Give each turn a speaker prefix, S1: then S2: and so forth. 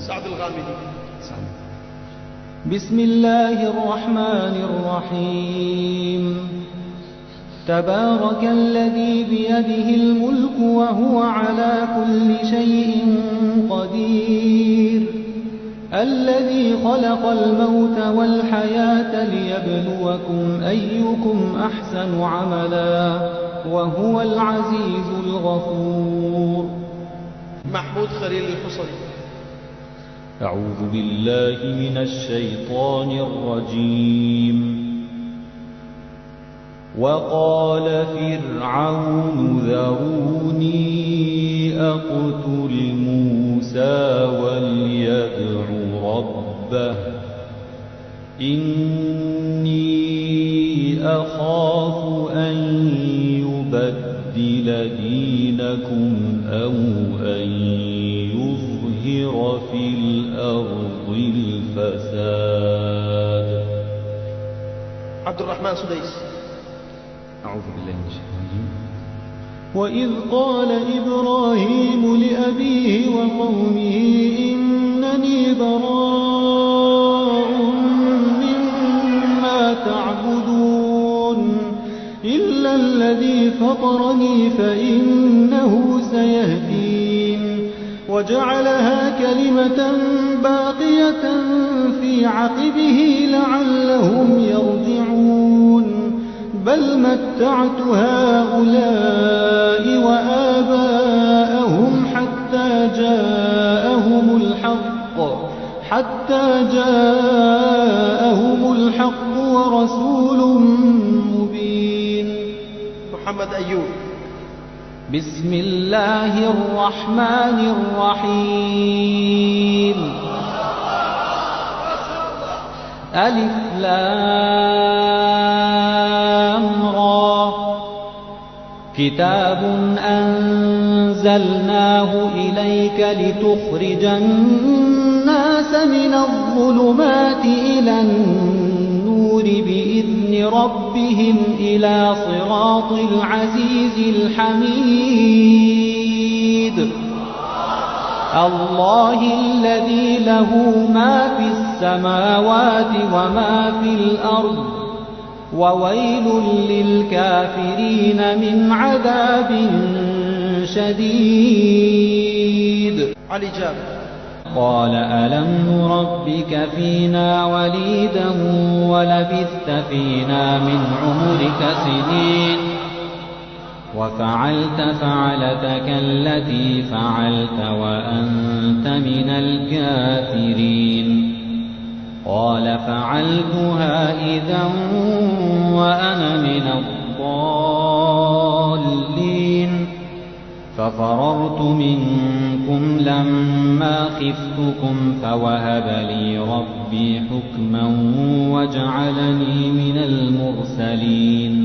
S1: سعد الغامدي.
S2: بسم الله الرحمن الرحيم. تبارك الذي بيده الملك وهو على كل شيء قدير، الذي خلق الموت والحياة ليبلوكم أيكم أحسن عملا وهو العزيز الغفور.
S1: محمود خليل الحصري.
S2: أعوذ بالله من الشيطان الرجيم. وقال فرعون ذروني أقتل موسى وليدع ربه إني أخاف أن يبدل دينكم أو أن يظهر في الأرض الفساد.
S1: عبد الرحمن سديس.
S2: أعوذ بالله من الشيطان الرجيم. وإذ قال إبراهيم لأبيه وقومه إنني براء مما تعبدون إلا الذي فطرني فإنه سيهدين وجعلها كلمة باقية في عقبه لعلهم يرجعون بل متعت هؤلاء وآباءهم حتى جاءهم الحق ورسول مبين.
S1: محمد أيوب.
S2: بسم الله الرحمن الرحيم. ألف لام را كتاب أنزلناه إليك لتخرج الناس من الظلمات إلى النور بإذن ربهم إلى صراط العزيز الحميد. الله الذي له ما في السماوات وما في الأرض وويل للكافرين من عذاب شديد.
S1: علي جابر.
S2: قال ألم نربك فينا وليدا ولبثت فينا من عمرك سنين وفعلت فعلتك التي فعلت وأنت من الكافرين. قال فعلتها إذا وأنا من الضالين ففررت منكم لما خفتكم فوهب لي ربي حكما وجعلني من المرسلين.